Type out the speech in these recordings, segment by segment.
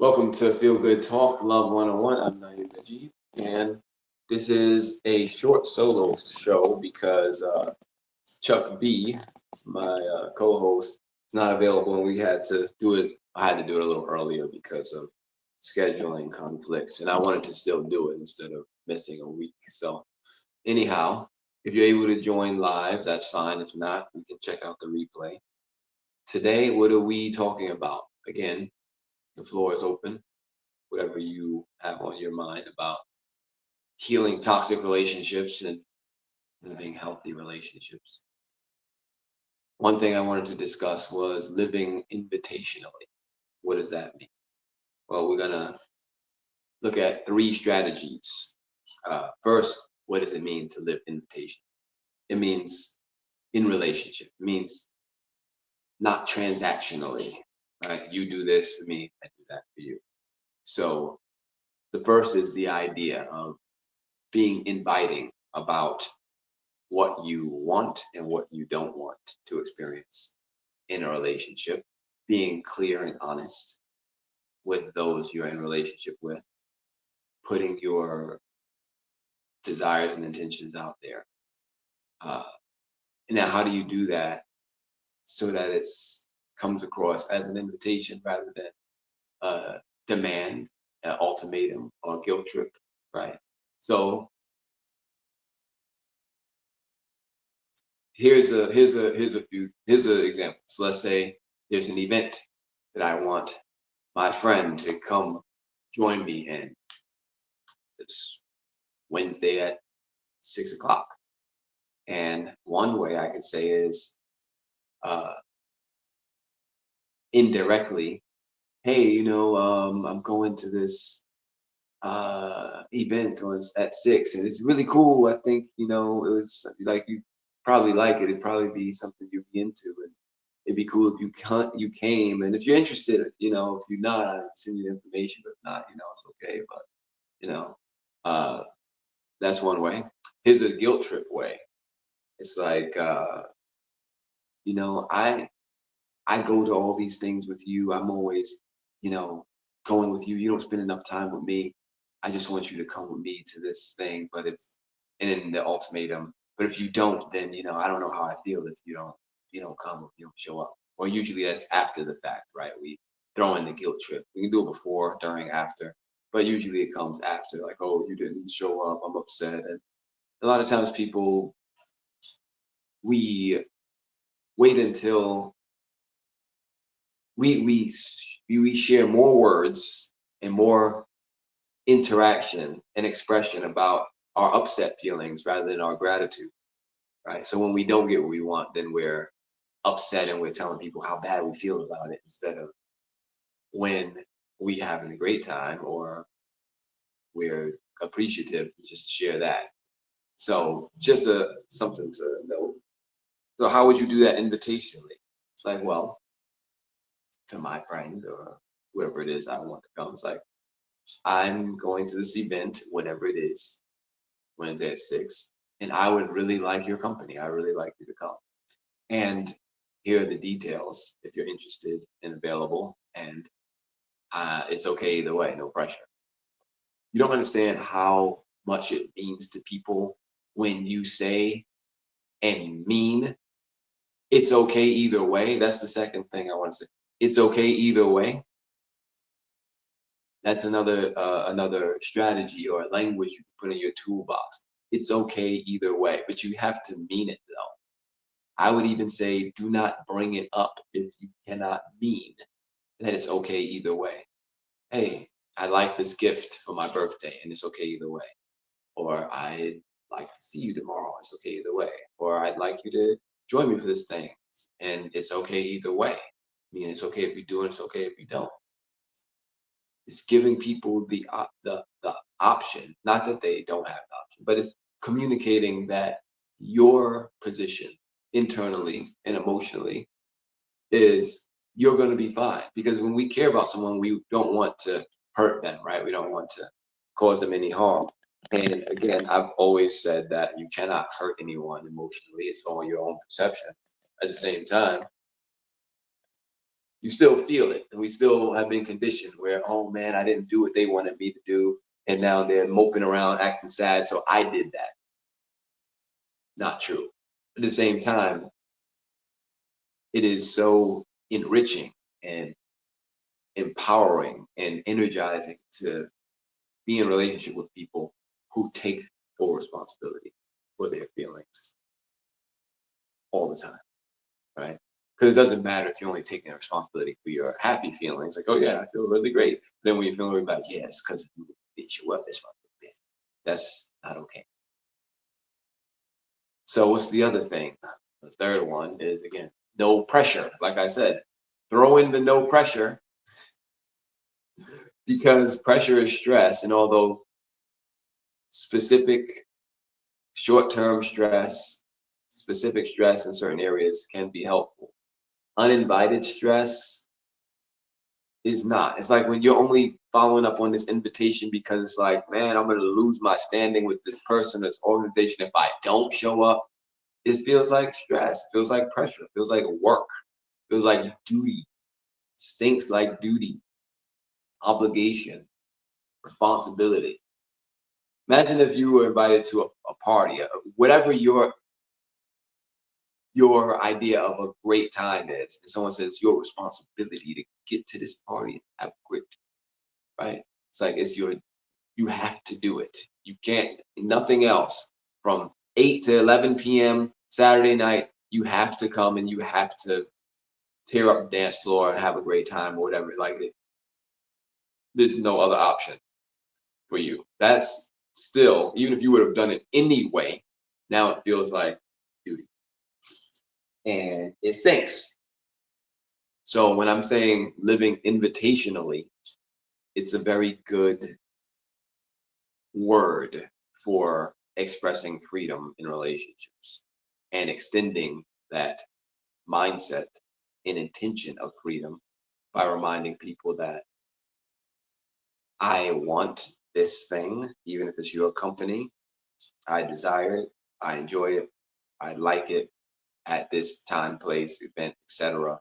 Welcome to Feel Good Talk Love 101. I'm Naeem Najib, and this is a short solo show because Chuck B, my co-host, is not available, and we had to do it. I had to do it a little earlier because of scheduling conflicts, and I wanted to still do it instead of missing a week. So, anyhow, if you're able to join live, that's fine. If not, you can check out the replay. Today, what are we talking about? Again, the floor is open, whatever you have on your mind about healing toxic relationships and living healthy relationships. One thing I wanted to discuss was living invitationally. What does that mean? Well, we're going to look at three strategies. First, what does it mean to live invitation? It means in relationship. It means not transactionally, right? You do this for me, I do that for you. So the first is the idea of being inviting about what you want and what you don't want to experience in a relationship, being clear and honest with those you're in relationship with, putting your desires and intentions out there. Uh, Now, how do you do that so that it's comes across as an invitation rather than a demand, an ultimatum, or a guilt trip, right? So here's an example. So let's say there's an event that I want my friend to come join me in this Wednesday at 6 o'clock. And one way I could say is uh, indirectly, hey, I'm going to this event at 6, and it's really cool. I think it was like you probably like it. It'd probably be something you'd be into, and it'd be cool if you came. And if you're interested, if you're not, I'll send you the information. But if not, it's okay. But you know, uh, that's one way. Here's a guilt trip way. It's like, I go to all these things with you. I'm always, you know, going with you. You don't spend enough time with me. I just want you to come with me to this thing. And then the ultimatum, but if you don't, then, I don't know how I feel if you don't come, if you don't show up. Or usually that's after the fact, right? We throw in the guilt trip. We can do it before, during, after, but usually it comes after, like, oh, you didn't show up. I'm upset. And a lot of times we wait until we share more words and more interaction and expression about our upset feelings rather than our gratitude, right? So when we don't get what we want, then we're upset and we're telling people how bad we feel about it instead of when we having a great time or we're appreciative, just share that. So just something to know. So how would you do that invitationally? It's like, well, to my friend or whoever it is I want to come, it's like, I'm going to this event, whatever it is, Wednesday at 6, and I would really like your company. I really like you to come. And here are the details if you're interested and available. And it's okay either way, no pressure. You don't understand how much it means to people when you say and mean it's okay either way. That's the second thing I want to say. It's okay either way. That's another strategy or language you can put in your toolbox. It's okay either way, but you have to mean it though. I would even say do not bring it up if you cannot mean that it's okay either way. Hey, I like this gift for my birthday and it's okay either way. Or I'd like to see you tomorrow. It's okay either way. Or I'd like you to join me for this thing. And it's okay either way. I mean, it's okay if you do it, it's okay if you don't. It's giving people the option, not that they don't have the option, but it's communicating that your position internally and emotionally is you're going to be fine. Because when we care about someone, we don't want to hurt them, right? We don't want to cause them any harm. And again, I've always said that you cannot hurt anyone emotionally. It's all your own perception. At the same time, you still feel it. And we still have been conditioned where, oh man, I didn't do what they wanted me to do. And now they're moping around, acting sad. So I did that. Not true. At the same time, it is so enriching and empowering and energizing to be in relationship with people who take full responsibility for their feelings all the time, right? Because it doesn't matter if you're only taking responsibility for your happy feelings, like, oh yeah, I feel really great. Then when you're feeling really bad, yeah, it's because you beat you up this month. That's not okay. So what's the other thing? The third one is, again, no pressure. Like I said, throw in the no pressure, because pressure is stress. And although specific short-term stress, specific stress in certain areas can be helpful, uninvited stress is not. It's like when you're only following up on this invitation because it's like, man, I'm going to lose my standing with this person, this organization if I don't show up. It feels like stress, it feels like pressure, it feels like work, it feels like duty, stinks like duty, obligation, responsibility. Imagine if you were invited to a party, whatever your idea of a great time is, and someone says your responsibility to get to this party and have a great, right? It's like it's your, you have to do it. You can't, nothing else. From 8 to 11 p.m. Saturday night, you have to come and you have to tear up the dance floor and have a great time or whatever. Like there's no other option for you. That's still, even if you would have done it anyway, now it feels like duty. And it stinks. So when I'm saying living invitationally, it's a very good word for expressing freedom in relationships and extending that mindset and intention of freedom by reminding people that I want this thing, even if it's your company. I desire it, I enjoy it, I like it at this time, place, event, etc.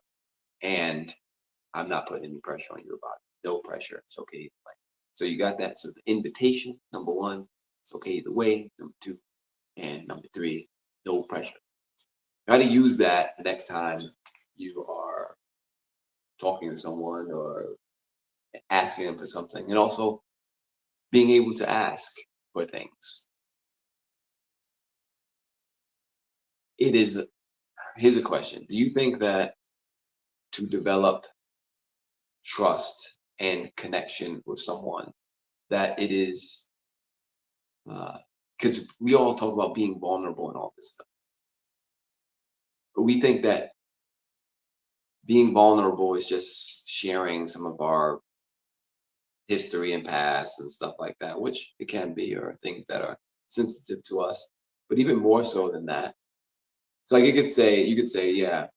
And I'm not putting any pressure on you about it. No pressure. It's okay either way. So you got that. So the invitation, number one, it's okay either way. Number two, and number three, no pressure. Try to use that the next time you are talking to someone or asking them for something, and also being able to ask for things. It is, here's a question. Do you think that to develop trust and connection with someone, that it is, because we all talk about being vulnerable and all this stuff, but we think that being vulnerable is just sharing some of our history and past and stuff like that, which it can be, or things that are sensitive to us. But even more so than that, it's like you could say, yeah,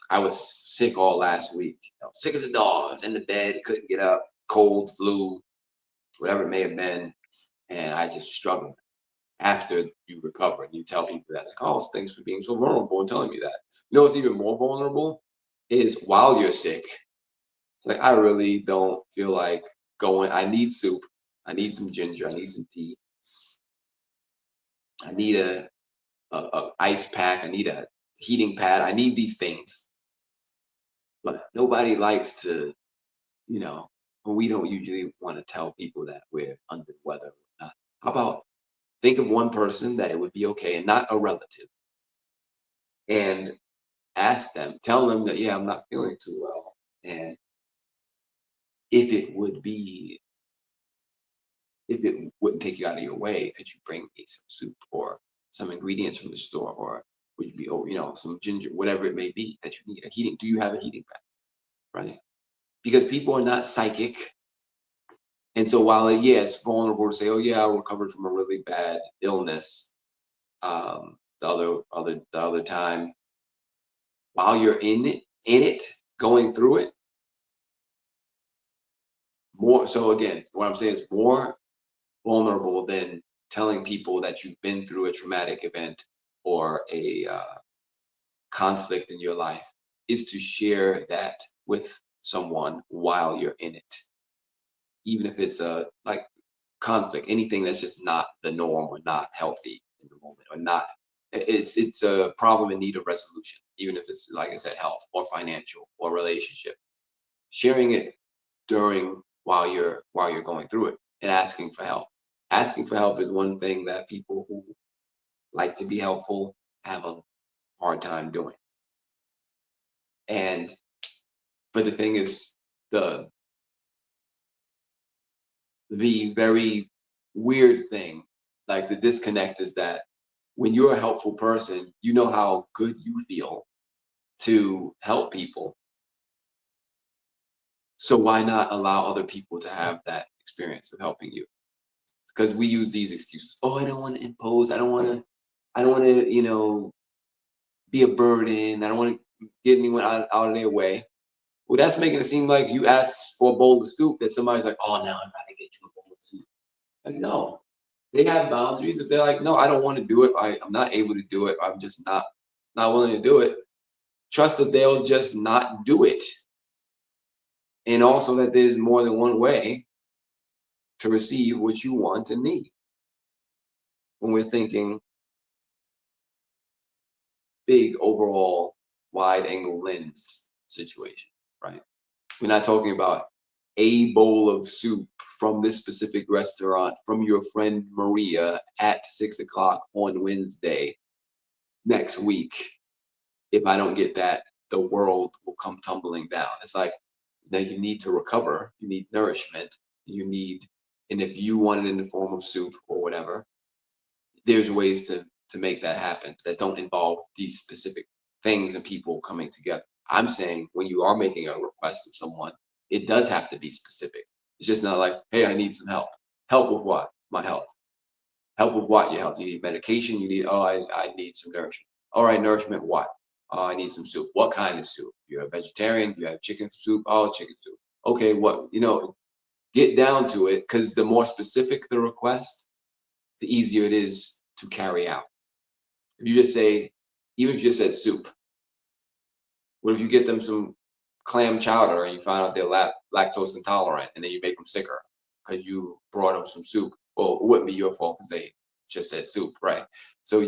I was sick all last week, sick as a dog, I was in the bed, couldn't get up, cold, flu, whatever it may have been, and I just struggled. After you recover, and you tell people that, like, oh, thanks for being so vulnerable and telling me that. You know what's even more vulnerable is while you're sick. It's like, I really don't feel like going. I need soup. I need some ginger. I need some tea. I need a ice pack. I need a heating pad. I need these things. But nobody likes to, you know, we don't usually want to tell people that we're under the weather or not. How about think of one person that it would be okay, and not a relative, and ask them, tell them that, yeah, I'm not feeling too well. And if it would be, if it wouldn't take you out of your way, could you bring me some soup or some ingredients from the store? Or would you be, oh, some ginger, whatever it may be that you need? A heating, do you have a heating pad? Right? Because people are not psychic. And so while, yeah, it's vulnerable to say, oh, yeah, I recovered from a really bad illness the other time, while you're in it, going through it, more so, again, what I'm saying is more vulnerable than telling people that you've been through a traumatic event or a conflict in your life, is to share that with someone while you're in it, even if it's a like conflict, anything that's just not the norm or not healthy in the moment or not. It's a problem in need of resolution, even if it's like I said, health or financial or relationship. Sharing it during while you're going through it and asking for help. Asking for help is one thing that people who like to be helpful have a hard time doing. And but the thing is, the the very weird thing, like the disconnect, is that when you're a helpful person, you know how good you feel to help people. So why not allow other people to have that experience of helping you? Because we use these excuses. Oh, I don't want to impose. I don't want to, be a burden. I don't want to get anyone out of their way. Well, that's making it seem like you asked for a bowl of soup that somebody's like, oh, now I gotta get you a bowl of soup. Like, no, they have boundaries. If they're like, no, I don't want to do it. I'm not able to do it. I'm just not willing to do it. Trust that they'll just not do it. And also that there's more than one way to receive what you want and need when we're thinking big overall wide angle lens situation, right? We're not talking about a bowl of soup from this specific restaurant from your friend Maria at 6 o'clock on Wednesday next week. If I don't get that, the world will come tumbling down. It's like that you need to recover, you need nourishment, you need, and if you want it in the form of soup or whatever, there's ways to make that happen that don't involve these specific things and people coming together. I'm saying when you are making a request of someone, it does have to be specific. It's just not like, hey, I need some help. Help with what? My health. Help with what? Your health. You need medication. You need, oh, I need some nourishment. All right, nourishment, what? Oh, I need some soup. What kind of soup? You're a vegetarian. You have chicken soup. Oh, chicken soup. Okay, what? Get down to it, because the more specific the request, the easier it is to carry out. If you just say, even if you just said soup, what if you get them some clam chowder and you find out they're lactose intolerant and then you make them sicker because you brought them some soup? Well, it wouldn't be your fault because they just said soup, right? So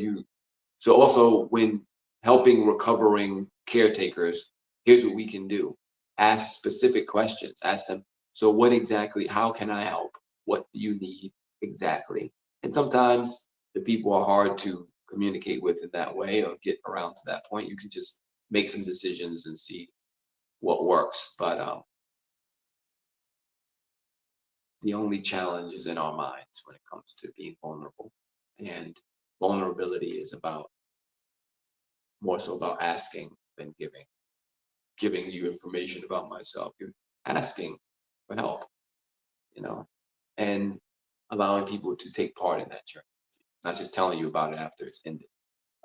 so also when helping recovering caretakers, here's what we can do. Ask specific questions. Ask them, so what exactly, how can I help? What do you need exactly? And sometimes the people are hard to communicate with in that way or get around to that point. You can just make some decisions and see what works. But the only challenge is in our minds when it comes to being vulnerable. And vulnerability is about more so about asking than giving you information about myself. You're asking for help, you know, and allowing people to take part in that journey, not just telling you about it after it's ended.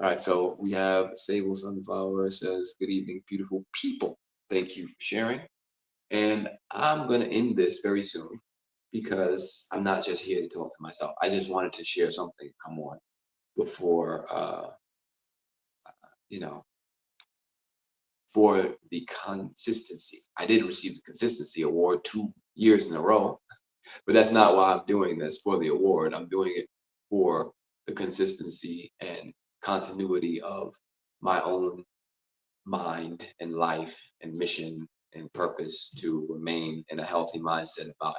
All right, so we have Sable Sunflower says, good evening, beautiful people. Thank you for sharing. And I'm going to end this very soon because I'm not just here to talk to myself. I just wanted to share something, come on, before, you know, for the consistency. I did receive the consistency award 2 years in a row, but that's not why I'm doing this for the award. I'm doing it for the consistency and continuity of my own mind and life and mission and purpose to remain in a healthy mindset about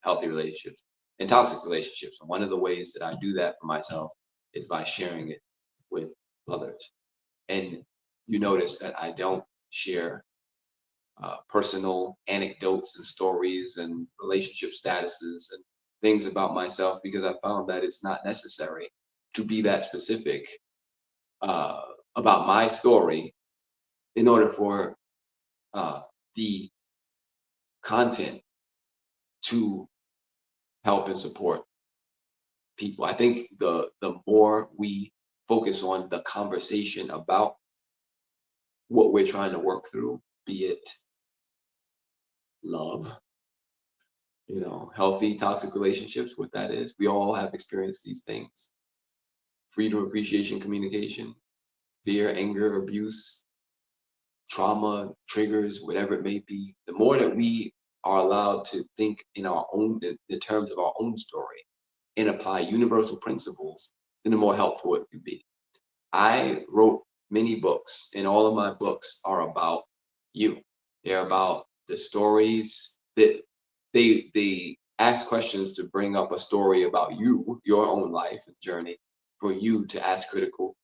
healthy relationships and toxic relationships. And one of the ways that I do that for myself is by sharing it with others. And you notice that I don't share personal anecdotes and stories and relationship statuses and things about myself because I found that it's not necessary to be that specific uh, about my story in order for uh, the content to help and support people. I think the more we focus on the conversation about what we're trying to work through, be it love, healthy toxic relationships, what that is. We all have experienced these things. Freedom, appreciation, communication, fear, anger, abuse, trauma, triggers, whatever it may be, the more that we are allowed to think in our own, in terms of our own story and apply universal principles, then the more helpful it can be. I wrote many books, and all of my books are about you. They're about the stories that they ask questions to bring up a story about you, your own life and journey, for you to ask critical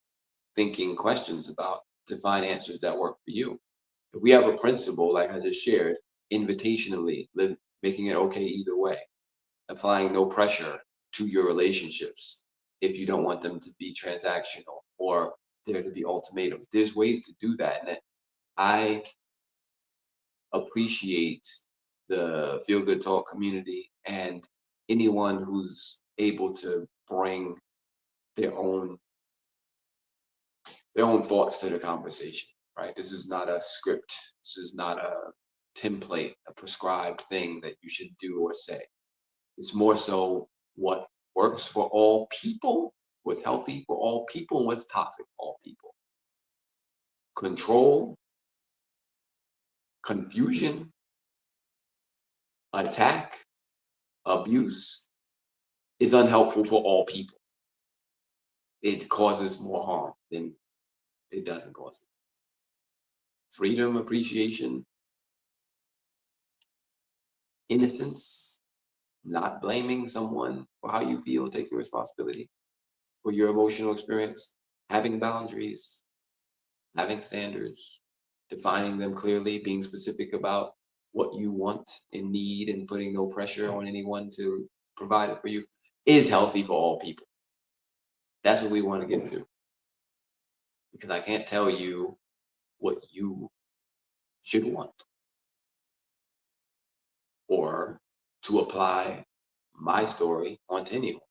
thinking questions about to find answers that work for you. If we have a principle, like I just shared, invitationally, making it okay either way, applying no pressure to your relationships if you don't want them to be transactional or there to be ultimatums. There's ways to do that. And I appreciate the Feel Good Talk community and anyone who's able to bring their own their own thoughts to the conversation, right? This is not a script. This is not a template, a prescribed thing that you should do or say. It's more so what works for all people, what's healthy for all people, and what's toxic for all people. Control, confusion, attack, abuse is unhelpful for all people. It causes more harm than it doesn't cause it. Freedom, appreciation, innocence, not blaming someone for how you feel, taking responsibility for your emotional experience, having boundaries, having standards, defining them clearly, being specific about what you want and need, and putting no pressure on anyone to provide it for you is healthy for all people. That's what we want to get to. Because I can't tell you what you should want or to apply my story onto anyone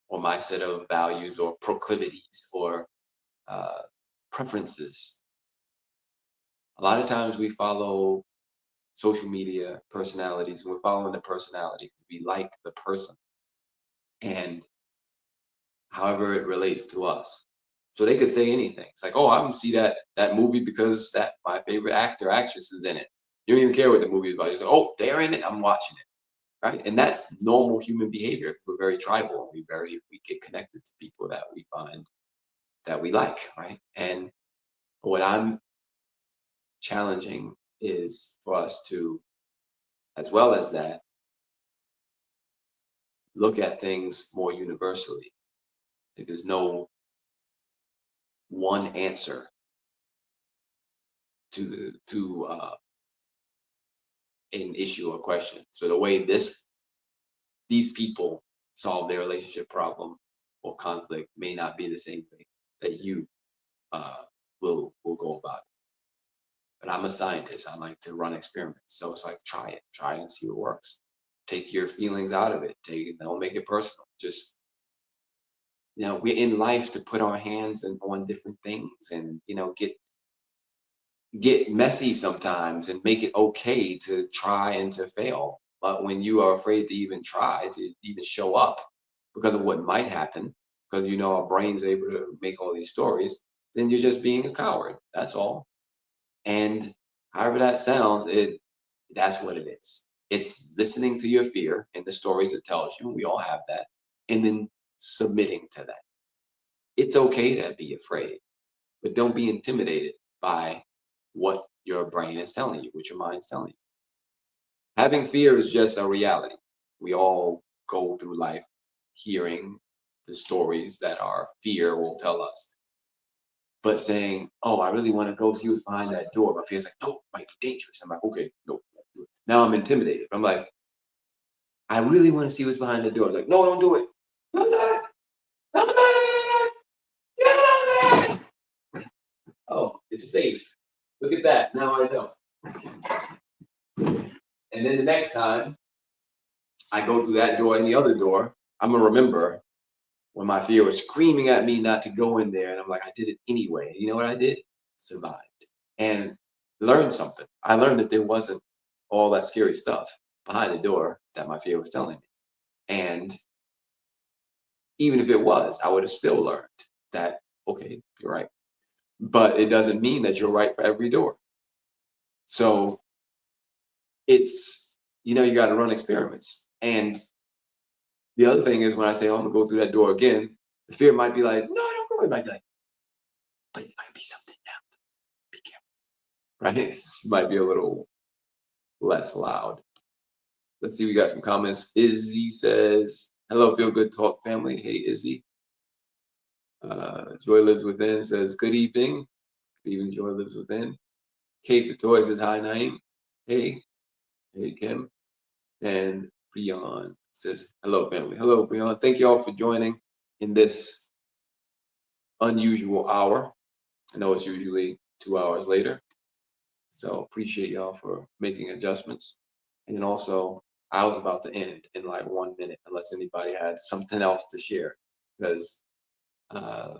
or my set of values or proclivities or uh, preferences. A lot of times we follow social media personalities, and we're following the personality. We like the person and however it relates to us. So they could say anything. It's like, oh, I don't see that movie because that my favorite actor, actress is in it. You don't even care what the movie is about. You say, oh, they're in it, I'm watching it. Right. And that's normal human behavior. We're very tribal. We get connected to people that we find that we like, right? And what I'm challenging is for us to, as well as that, look at things more universally. Like there's no one answer to an issue or question. So the way these people solve their relationship problem or conflict may not be the same way that you uh, will go about it. But I'm a scientist. I like to run experiments. So it's like try and see what works. Take your feelings out of it. Don't make it personal. Just we're in life to put our hands on different things and get messy sometimes and make it okay to try and to fail. But when you are afraid to even try, to even show up because of what might happen, because our brain's able to make all these stories, then you're just being a coward. That's all. And however that sounds, that's what it is. It's listening to your fear and the stories it tells you. We all have that. And then submitting to that. It's okay to be afraid, but don't be intimidated by what your brain is telling you, what your mind's telling you. Having fear is just a reality. We all go through life hearing the stories that our fear will tell us. But saying, oh, I really want to go see what's behind that door. My fear's like, no, it might be dangerous. I'm like, okay, no, don't do it. Now I'm intimidated. I'm like, I really want to see what's behind the door. I'm like, no, don't do it. Don't do it. Don't do it. Don't do it. Oh, it's safe. Look at that. Now I know. And then the next time I go through that door and the other door, I'm gonna remember when my fear was screaming at me not to go in there, and I'm like, I did it anyway. And you know what I did? Survived and learned something. I learned that there wasn't all that scary stuff behind the door that my fear was telling me. And even if it was, I would have still learned that, okay, you're right. but it doesn't mean that you're right for every door. So it's, you got to run experiments. And the other thing is when I say, oh, I'm gonna go through that door again, the fear might be like, no, don't go. It might be like, but it might be something now. Be careful. Right? It might be a little less loud. Let's see, we got some comments. Izzy says, hello, Feel Good Talk family. Hey, Izzy. Joy Lives Within says, good evening. Good evening, Joy Lives Within. Kate Victoria says, hi, Naeem. Hey. Hey, Kim. And Breon says, hello, family. Hello, Breon. Thank you all for joining in this unusual hour. I know it's usually 2 hours later. So appreciate y'all for making adjustments. And then also, I was about to end in like 1 minute, unless anybody had something else to share. Because, uh,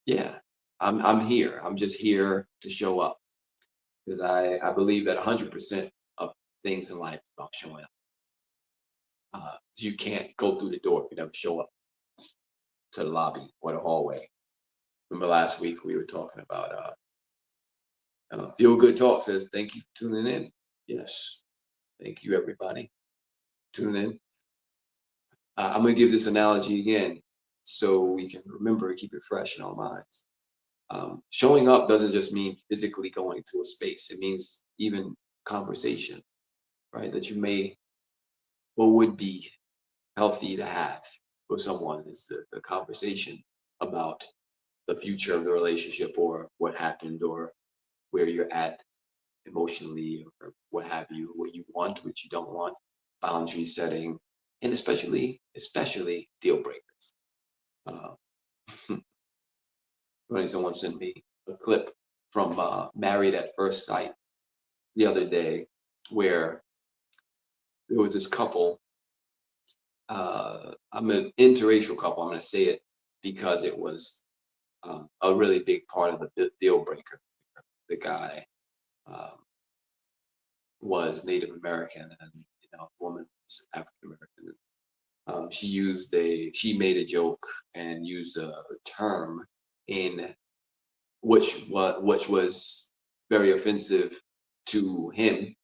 yeah, I'm here. I'm just here to show up. Because I believe that 100% of things in life are about showing up. You can't go through the door if you never show up to the lobby or the hallway. Remember last week we were talking about Feel Good Talk says, thank you for tuning in. Yes. Thank you, everybody. Tune in. I'm going to give this analogy again so we can remember and keep it fresh in our minds. Showing up doesn't just mean physically going to a space. It means even conversation, right? That you may or would be healthy to have with someone is the conversation about the future of the relationship or what happened or where you're at emotionally or what have you, what you want, what you don't want, boundary setting, and especially deal breakers. Uh, Someone sent me a clip from Married at First Sight the other day where there was this couple. I'm an interracial couple. I'm going to say it because it was a really big part of the deal breaker. The guy um, was Native American, and the woman was African American. She made a joke and used a term in which was very offensive to him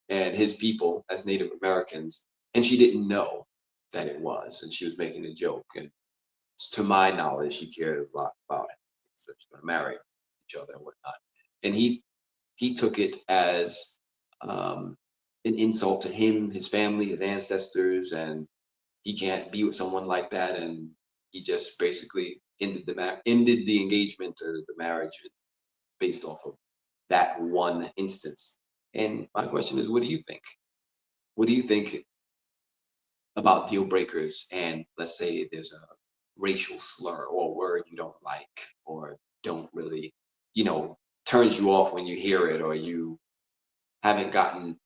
and his people as Native Americans, and she didn't know that it was, and she was making a joke. And to my knowledge, she cared a lot about it. So she's gonna marry each other and whatnot. And he took it as an insult to him, his family, his ancestors, and he can't be with someone like that. And he just basically ended the engagement or the marriage based off of that one instance. And my question is, what do you think? What do you think about deal breakers? And let's say there's a racial slur or a word you don't like or don't really, you know, turns you off when you hear it, or you haven't gotten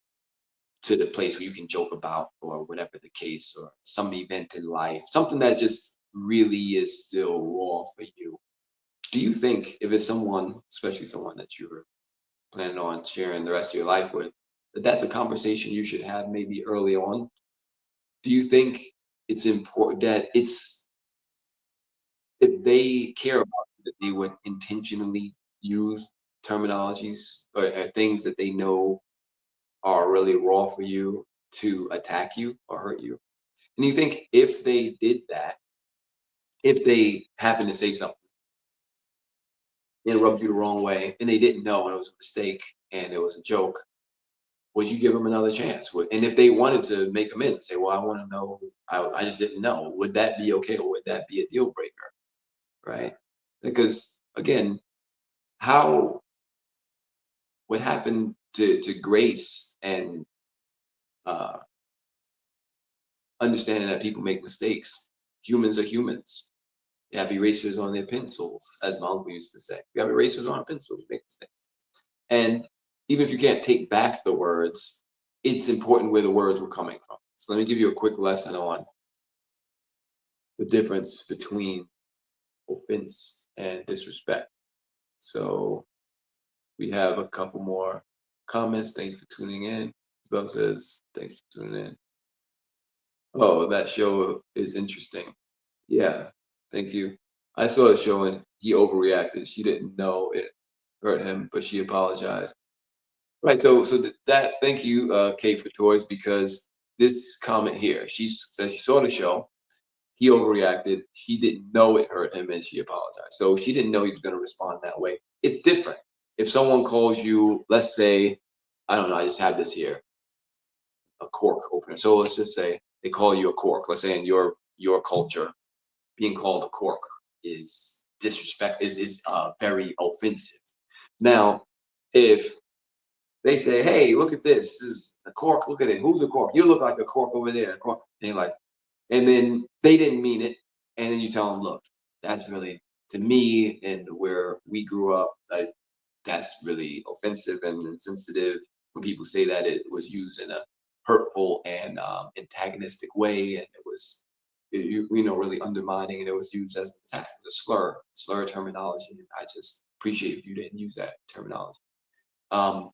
to the place where you can joke about, or whatever the case, or some event in life, something that just really is still raw for you. Do you think if it's someone, especially someone that you're planning on sharing the rest of your life with, that that's a conversation you should have maybe early on? Do you think it's important that it's if they care about you, that they would intentionally use terminologies or things that they know are really raw for you to attack you or hurt you? And you think if they did that, if they happened to say something and rubbed you the wrong way and they didn't know and it was a mistake and it was a joke, would you give them another chance? And if they wanted to make amends, say, well, I want to know, I just didn't know, would that be okay? Or would that be a deal breaker? Right? Because again, how what happened to grace and uh, understanding that people make mistakes? Humans are humans. They have erasers on their pencils, as my uncle used to say. You have erasers on a pencil, you make mistakes. And even if you can't take back the words, it's important where the words were coming from. So let me give you a quick lesson on the difference between offense and disrespect. So we have a couple more comments. Thank you for tuning in. Bell says, thanks for tuning in. Oh, that show is interesting. Yeah, thank you. I saw the show and he overreacted. She didn't know it. hurt him, but she apologized. Right. So that thank you, Kate, for toys, because this comment here, she says she saw the show. He overreacted. He didn't know it hurt him, and she apologized. So she didn't know he was going to respond that way. It's different. If someone calls you, let's say, I don't know, I just have this here, a cork opener. So let's just say they call you a cork. Let's say in your culture, being called a cork is disrespect is very offensive. Now, if they say, "Hey, look at this. This is a cork. Look at it. Who's a cork? You look like a cork over there." A cork. And you're like, and then they didn't mean it, and then you tell them, "Look, that's really to me and where we grew up. That's really offensive and insensitive. When people say that, it was used in a hurtful and antagonistic way, and it was, really undermining, and it was used as an attack, as a slur terminology. And I just appreciate if you didn't use that terminology. Um,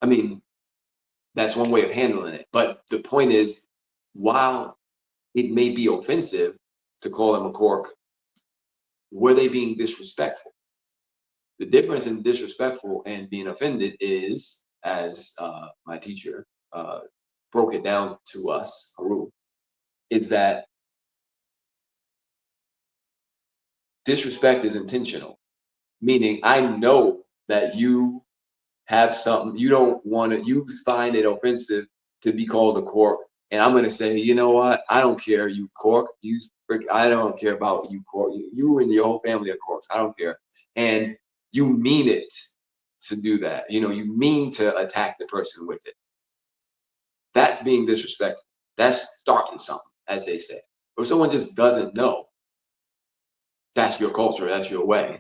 I mean, that's one way of handling it. But the point is, while it may be offensive to call them a cork, were they being disrespectful? The difference in disrespectful and being offended is, as my teacher broke it down to us, Haru, is that disrespect is intentional, meaning I know that you have something you don't want to, you find it offensive to be called a cork, and I'm going to say, you know what, I don't care, you cork, I don't care about you cork, you and your whole family are corks, I don't care. And you mean it to do that, you mean to attack the person with it. That's being disrespectful. That's starting something, as they say. Or if someone just doesn't know, that's your culture, that's your way,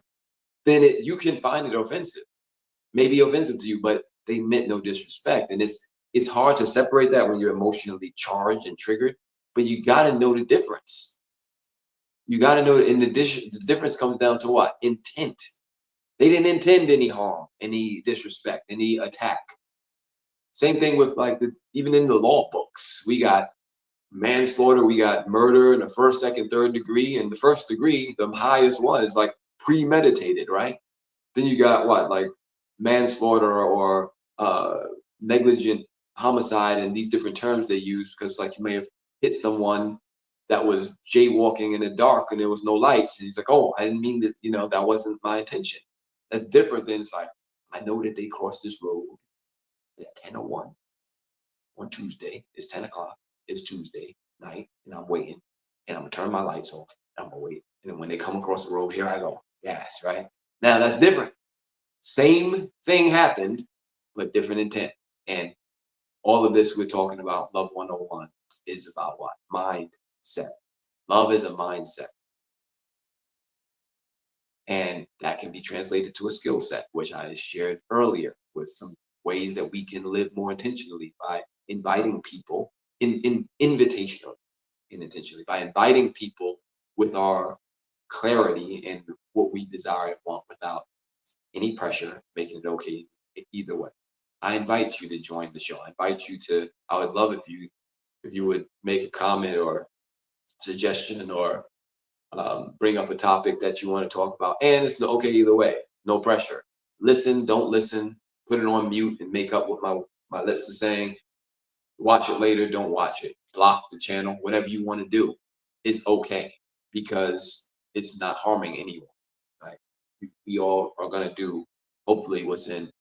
then you can find it offensive, maybe offensive to you, but they meant no disrespect. And it's hard to separate that when you're emotionally charged and triggered, but you got to know the difference. You got to know, in addition, the difference comes down to what? Intent. They didn't intend any harm, any disrespect, any attack. Same thing with like even in the law books, we got manslaughter, we got murder in the first, second, third degree, and the first degree, the highest one is like premeditated, right? Then you got what, like manslaughter or negligent homicide, and these different terms they use, because like you may have hit someone that was jaywalking in the dark and there was no lights, and he's like, "Oh, I didn't mean that. That wasn't my intention." That's different than, it's like, I know that they crossed this road at 10:01 on Tuesday. It's 10 o'clock. It's Tuesday night, and I'm waiting, and I'm gonna turn my lights off. And I'm gonna wait, and then when they come across the road, here I go. Yes, right now that's different. Same thing happened, but different intent. And all of this we're talking about, Love 101, is about what? Mindset. Love is a mindset. And that can be translated to a skill set, which I shared earlier, with some ways that we can live more intentionally by inviting people in invitationally, intentionally, by inviting people with our clarity and what we desire and want, without any pressure, making it okay either way. I invite you to join the show. I invite you to, I would love if you would make a comment or suggestion, or bring up a topic that you want to talk about. And it's okay either way. No pressure. Listen, don't listen, put it on mute and make up what my lips are saying. Watch it later, don't watch it. Block the channel, whatever you want to do. It's okay, because it's not harming anyone. Right? We all are going to do, hopefully, what's in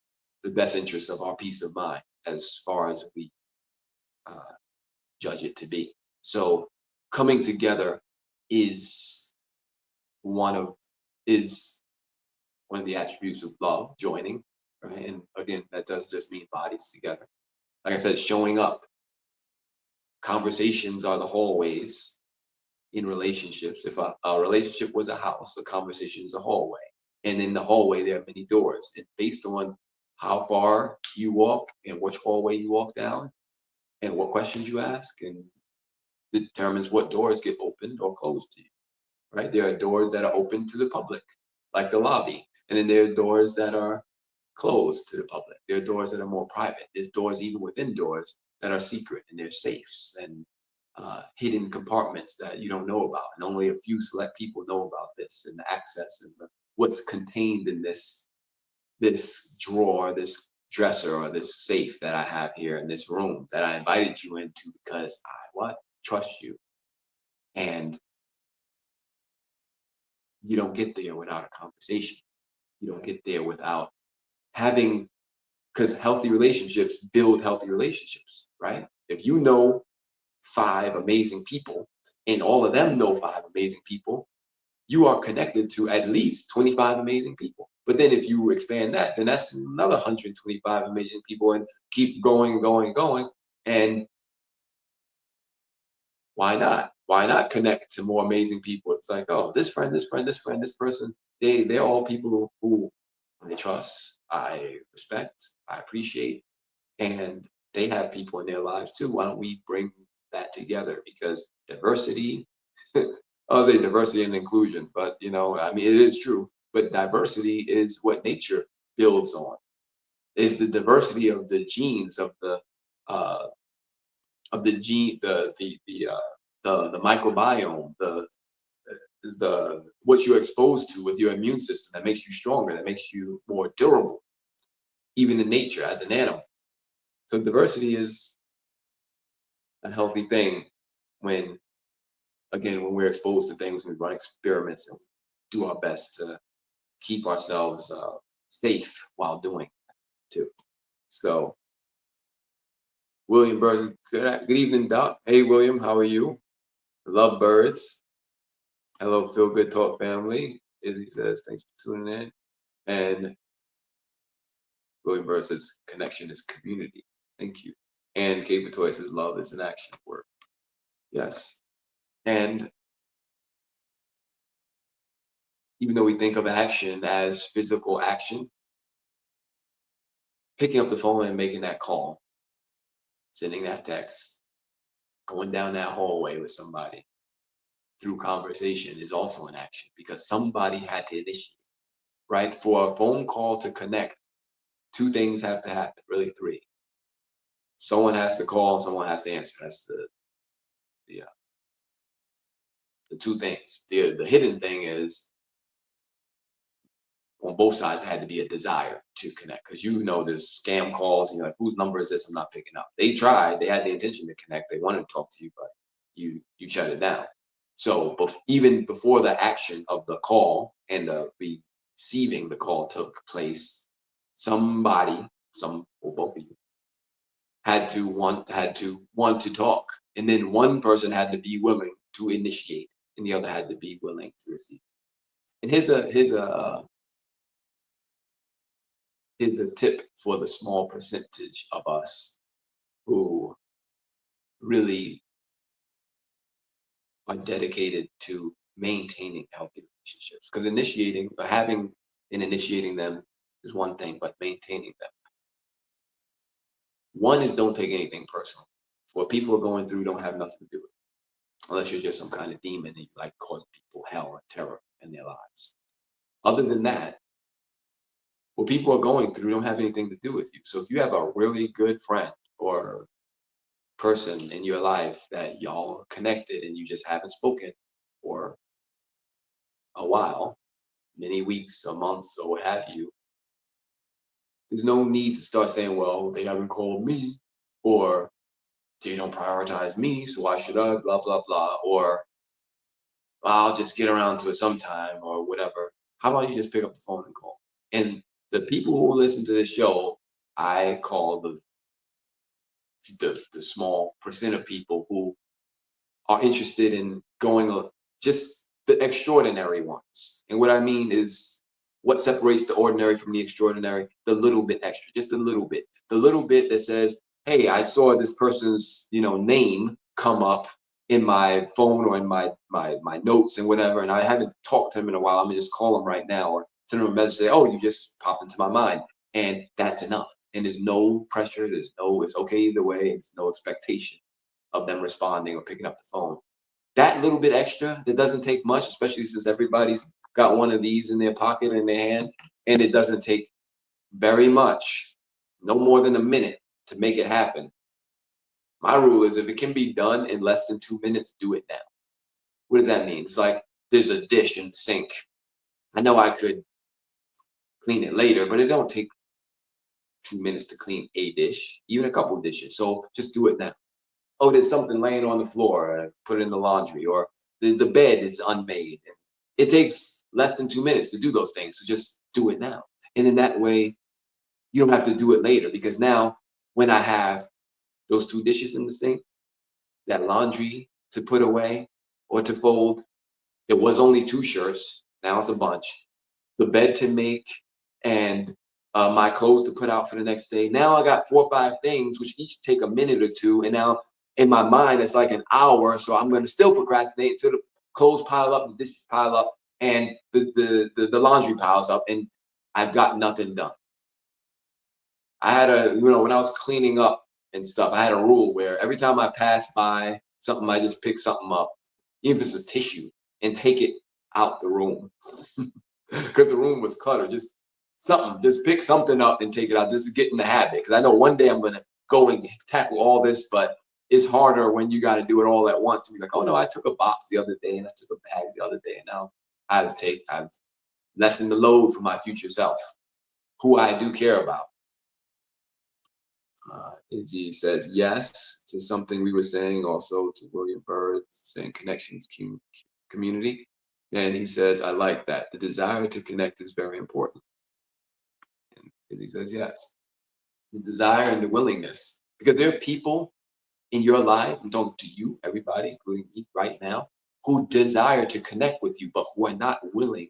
the best interest of our peace of mind, as far as we uh, judge it to be. So coming together is one of is one of the attributes of love, joining, right? And again, that does just mean bodies together. Like I said, showing up. Conversations are the hallways in relationships. If a relationship was a house, a conversation is a hallway. And in the hallway, there are many doors. And based on how far you walk and which hallway you walk down and what questions you ask, and determines what doors get opened or closed to you, right? There are doors that are open to the public, like the lobby. And then there are doors that are closed to the public. There are doors that are more private. There's doors even within doors that are secret, and there's safes and hidden compartments that you don't know about. And only a few select people know about this, and the access, and what's contained in this this drawer, this dresser, or this safe that I have here in this room that I invited you into because I what? Trust you. And you don't get there without a conversation. You don't get there without having, because healthy relationships build healthy relationships, right? If you know five amazing people and all of them know five amazing people, you are connected to at least 25 amazing people. But then if you expand that, then that's another 125 amazing people and keep going, going, going. And why not? Why not connect to more amazing people? It's like, oh, this friend, this friend, this friend, this person, they're all people who I trust, I respect, I appreciate, and they have people in their lives too. Why don't we bring that together? Because diversity, I'll say diversity and inclusion, but I mean, it is true. But diversity is what nature builds on. Is the diversity of the genes uh, of the gene, the microbiome, the what you're exposed to with your immune system that makes you stronger, that makes you more durable, even in nature as an animal. So diversity is a healthy thing when, again, when we're exposed to things, we run experiments and do our best to keep ourselves safe while doing it too. So William Burns, good evening, Doc. Hey, William, how are you? Love birds. Hello, Feel Good Talk family. Izzy says, thanks for tuning in. And William Burns says, connection is community. Thank you. And Kate Toy says, love is an action word. Yes. And even though we think of action as physical action, picking up the phone and making that call, sending that text, going down that hallway with somebody through conversation is also an action because somebody had to initiate, right? For a phone call to connect, two things have to happen, really three. Someone has to call, someone has to answer. That's the, the two things. The hidden thing is on both sides, it had to be a desire to connect because there's scam calls. And you're like, whose number is this? I'm not picking up. They tried. They had the intention to connect. They wanted to talk to you, but you shut it down. So even before the action of the call and the receiving the call took place, somebody, some or both of you, had to want to talk, and then one person had to be willing to initiate, and the other had to be willing to receive. And here's a tip for the small percentage of us who really are dedicated to maintaining healthy relationships. Because having and initiating them is one thing, but maintaining them. One is don't take anything personal. What people are going through don't have nothing to do with it, unless you're just some kind of demon and you like cause people hell and terror in their lives. Other than that, what people are going through don't have anything to do with you. So if you have a really good friend or person in your life that y'all are connected and you just haven't spoken for a while, many weeks or months or what have you, there's no need to start saying, well, they haven't called me, or they don't prioritize me, so why should I, blah, blah, blah, or I'll just get around to it sometime or whatever. How about you just pick up the phone and call? And the people who listen to this show, I call the small percent of people who are interested in going just the extraordinary ones. And what I mean is what separates the ordinary from the extraordinary, the little bit extra, just a little bit. The little bit that says, hey, I saw this person's, name come up in my phone or in my notes and whatever, and I haven't talked to him in a while. I'm gonna just call him right now or send him a message, say, oh, you just popped into my mind. And that's enough. And there's no pressure, it's okay either way, it's no expectation of them responding or picking up the phone. That little bit extra, that doesn't take much, especially since everybody's got one of these in their pocket, in their hand, and it doesn't take very much, no more than a minute to make it happen. My rule is if it can be done in less than 2 minutes, do it now. What does that mean? It's like there's a dish in the sink. I know I could clean it later, but it don't take 2 minutes to clean a dish, even a couple dishes. So just do it now. Oh, there's something laying on the floor, put it in the laundry, or there's the bed is unmade. It takes less than 2 minutes to do those things. So just do it now. And in that way, you don't have to do it later, because now when I have those two dishes in the sink, that laundry to put away or to fold, it was only two shirts. Now it's a bunch. The bed to make, and my clothes to put out for the next day. Now I got 4 or 5 things, which each take a minute or two. And now in my mind, it's like an hour. So I'm going to still procrastinate until the clothes pile up, the dishes pile up, and the laundry piles up, and I've got nothing done. I had when I was cleaning up and stuff, I had a rule where every time I pass by something, I just pick something up, even if it's a tissue, and take it out the room. Because the room was cluttered. Just pick something up and take it out. This is getting the habit. Because I know one day I'm going to go and tackle all this, but it's harder when you got to do it all at once. To be like, oh no, I took a box the other day and I took a bag the other day, and now I've lessened the load for my future self, who I do care about. Izzy says yes to something we were saying, also to William Byrd saying connections community. And he says, I like that. The desire to connect is very important. And Izzy says yes. The desire and the willingness. Because there are people in your life, I'm talking to you, everybody, including me right now, who desire to connect with you, but who are not willing.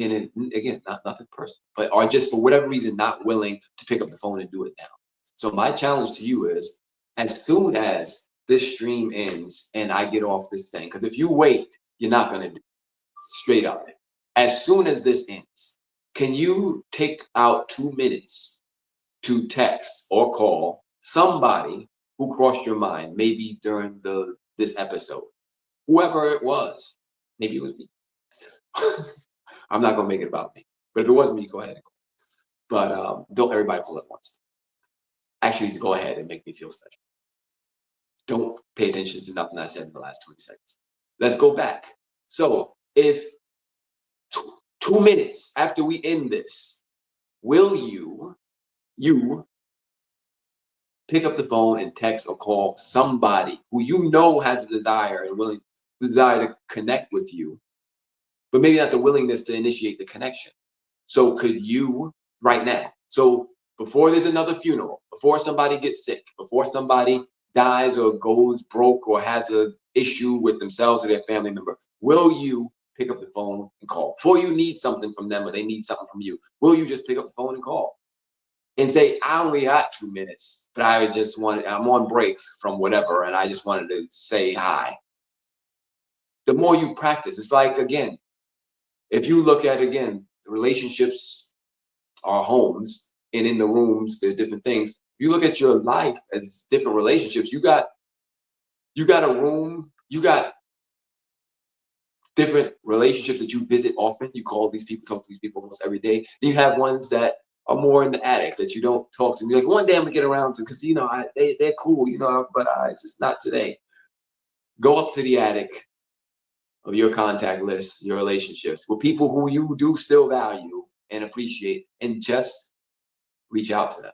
And again, not nothing personal, but are just for whatever reason not willing to pick up the phone and do it now. So my challenge to you is, as soon as this stream ends and I get off this thing, because if you wait, you're not going to do it. Straight up. As soon as this ends, can you take out 2 minutes to text or call somebody who crossed your mind, maybe during this episode, whoever it was? Maybe it was me. I'm not gonna make it about me, but if it was me, go ahead and call. But don't everybody call at once. Actually, go ahead and make me feel special. Don't pay attention to nothing I said in the last 20 seconds. Let's go back. So if 2 minutes after we end this, will you pick up the phone and text or call somebody who you know has a desire and desire to connect with you, but maybe not the willingness to initiate the connection? So could you right now? So before there's another funeral, before somebody gets sick, before somebody dies or goes broke or has an issue with themselves or their family member, will you pick up the phone and call? Before you need something from them or they need something from you, will you just pick up the phone and call? And say, I only got 2 minutes, but I'm on break from whatever, and I just wanted to say hi. The more you practice, it's like, again, if you look at, again, the relationships are homes, and in the rooms, there are different things. You look at your life as different relationships. You got a room, you got different relationships that you visit often. You call these people, talk to these people almost every day. Then you have ones that are more in the attic that you don't talk to. You're like, one day I'm gonna get around to, because they're cool, but it's just not today. Go up to the attic of your contact list, your relationships with people who you do still value and appreciate, and just reach out to them.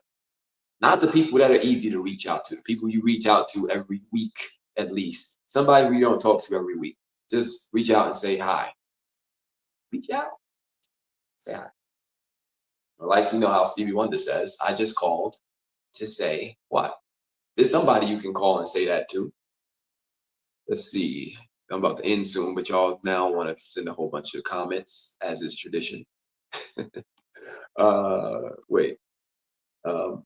Not the people that are easy to reach out to, the people you reach out to every week at least. Somebody who you don't talk to every week. Just reach out and say hi. Reach out. Say hi. Like, how Stevie Wonder says, I just called to say what? There's somebody you can call and say that to. Let's see. I'm about to end soon, but y'all now want to send a whole bunch of comments, as is tradition. Wait.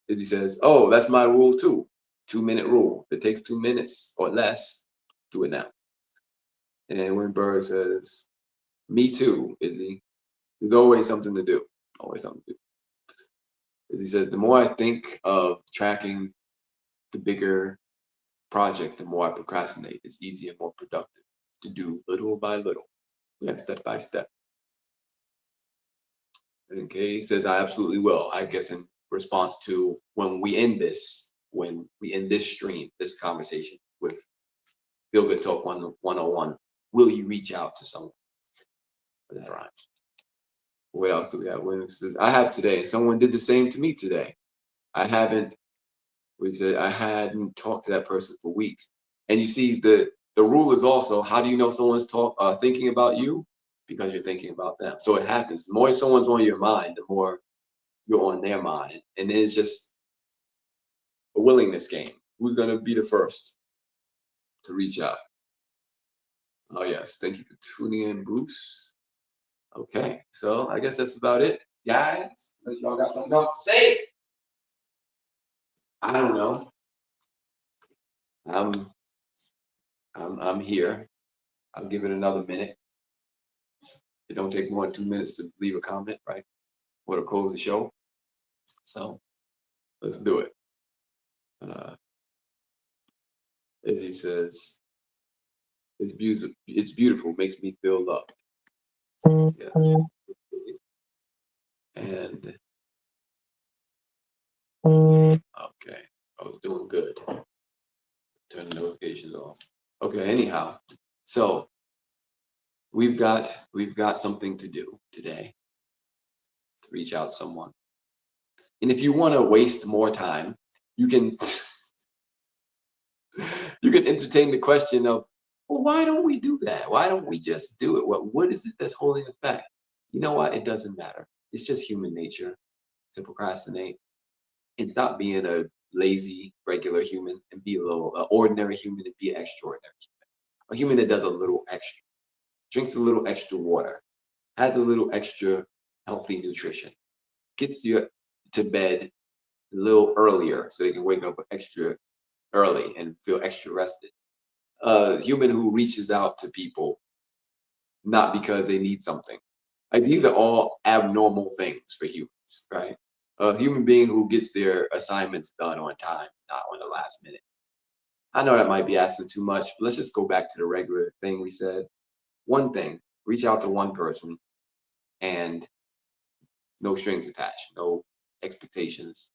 Izzy says, oh, that's my rule too. 2-minute rule. If it takes 2 minutes or less, do it now. And when Bird says, me too, Izzy. There's always something to do. Always something to do. Izzy says, the more I think of tracking the bigger project, the more I procrastinate. It's easier and more productive to do little by little. Yeah, step by step. Okay, he says, I absolutely will. I guess in response to when we end this stream, this conversation with Feel Good Talk 101, will you reach out to someone? That rhymes. What else do we have? William says, I have today. Someone did the same to me today. I haven't, we said, I hadn't talked to that person for weeks. And you see, the rule is also, how do you know someone's thinking about you? Because you're thinking about them. So it happens. The more someone's on your mind, the more you're on their mind. And then it's just a willingness game. Who's going to be the first to reach out? Oh, yes. Thank you for tuning in, Bruce. Okay. So I guess that's about it, guys. Unless y'all got something else to say. I don't know. I'm I'm here. I'll give it another minute. It don't take more than 2 minutes to leave a comment, right? Or to close the show. So let's do it. As he says, it's beautiful. It's beautiful. Makes me feel loved. Yes. And okay, I was doing good. Turn the notifications off. Okay. Anyhow, so we've got something to do today to reach out to someone. And if you want to waste more time, you can you can entertain the question of, well, why don't we do that? Why don't we just do it? What is it that's holding us back? You know what? It doesn't matter. It's just human nature to procrastinate and stop being a lazy, regular human and be a little ordinary human and be an extraordinary human. A human that does a little extra, drinks a little extra water, has a little extra healthy nutrition, gets you to bed a little earlier so they can wake up extra early and feel extra rested. A human who reaches out to people not because they need something. Like these are all abnormal things for humans, right? A human being who gets their assignments done on time, not on the last minute. I know that might be asking too much, but let's just go back to the regular thing we said. One thing, reach out to one person and no strings attached, no expectations,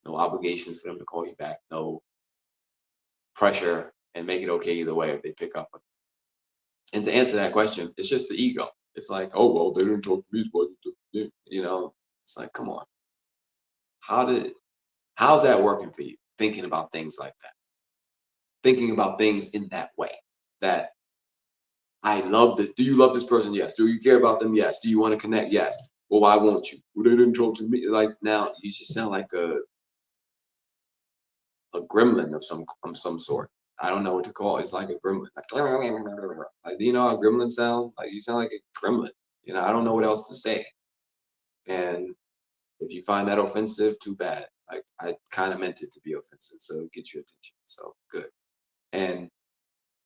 no obligations for them to call you back, no pressure, and make it okay either way if they pick up. And to answer that question, it's just the ego. It's like, oh well, they didn't talk to me, so why you talk to me? You know, it's like, come on. How's that working for you? Thinking about things like that. Thinking about things in that way. That I love this. Do you love this person? Yes. Do you care about them? Yes. Do you want to connect? Yes. Well, why won't you? Well, they didn't talk to me. Like now, you just sound like a gremlin of some sort. I don't know what to call it. It's like a gremlin. Like, do you know how gremlins sound? Like you sound like a gremlin. You know, I don't know what else to say. And if you find that offensive, too bad. Like I kind of meant it to be offensive, so get your attention. So good. And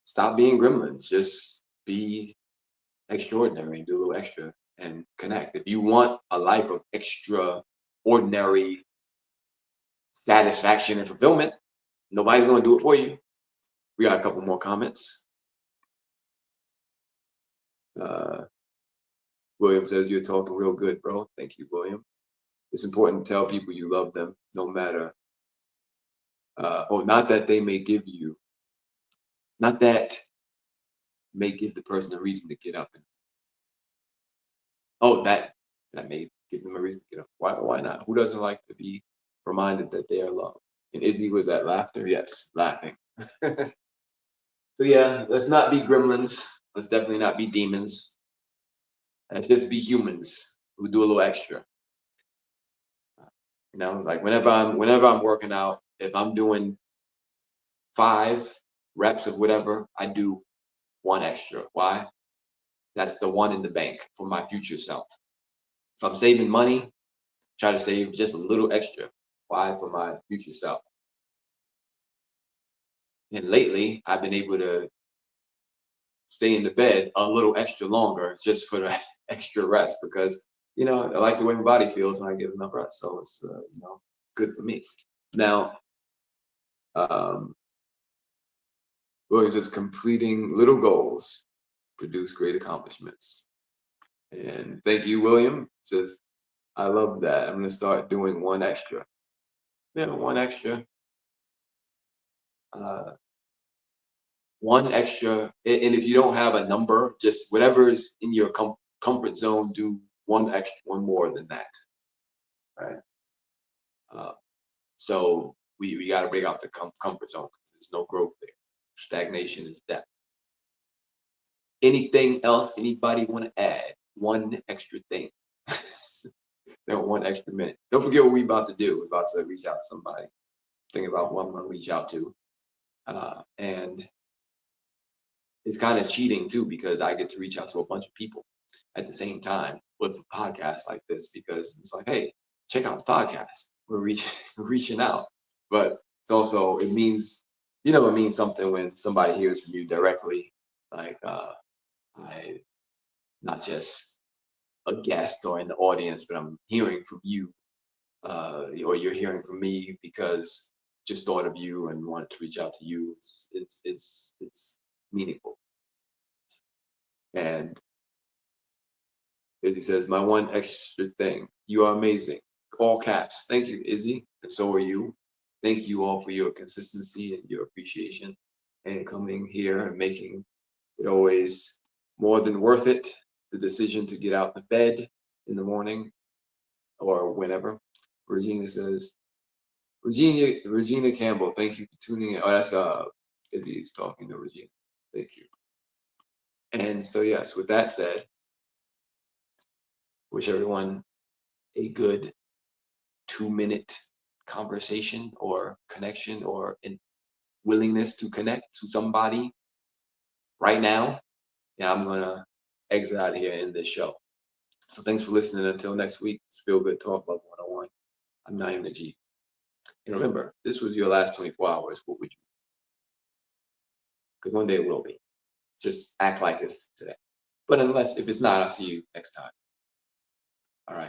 stop being gremlins. Just be extraordinary and do a little extra and connect. If you want a life of extraordinary satisfaction and fulfillment, nobody's going to do it for you. We got a couple more comments. William says, you're talking real good, bro. Thank you, William. It's important to tell people you love them no matter, not that they may give you, not that may give the person a reason to get up. That may give them a reason to get up. Why not? Who doesn't like to be reminded that they are loved? And Izzy, was that laughter? Yes, laughing. So yeah, let's not be gremlins. Let's definitely not be demons. Let's just be humans who do a little extra. You know, like whenever I'm working out, if I'm doing 5 reps of whatever, I do one extra. Why? That's the one in the bank for my future self. If I'm saving money, try to save just a little extra. Why? For my future self. And lately, I've been able to stay in the bed a little extra longer just for the extra rest because, I like the way my body feels when I get enough rest. So it's, good for me. Now, Williams is completing little goals, produce great accomplishments. And thank you, William. I love that. I'm going to start doing one extra. Yeah, one extra. One extra. And if you don't have a number, just whatever's in your comfort zone, do one more than that, right? Uh, so we got to break out the comfort zone because there's no growth there. Stagnation is death. Anything else anybody want to add? One extra thing. Then 1 extra minute. Don't forget what we about to do. We're about to reach out to somebody. Think about one to reach out to. And it's kind of cheating too because I get to reach out to a bunch of people at the same time with a podcast like this because it's like, hey, check out the podcast. We're reaching out. But it's also, it means, it means something when somebody hears from you directly. Like, I not just a guest or in the audience, but I'm hearing from you, or you're hearing from me because just thought of you and wanted to reach out to you. It's meaningful. And Izzy says, my one extra thing, you are amazing. All caps. Thank you, Izzy. And so are you. Thank you all for your consistency and your appreciation and coming here and making it always more than worth it. The decision to get out of bed in the morning or whenever. Regina says, Regina Campbell, thank you for tuning in. Oh, that's Izzy's talking to Regina. Thank you. And so yes, with that said, wish everyone a good 2-minute conversation or connection or willingness to connect to somebody right now. And I'm gonna exit out of here in this show. So thanks for listening. Until next week, it's Feel Good Talk Love 101. I'm Naeem Najee. And remember, this was your last 24 hours. What would you? Because one day it will be. Just act like it's today. But unless, if it's not, I'll see you next time.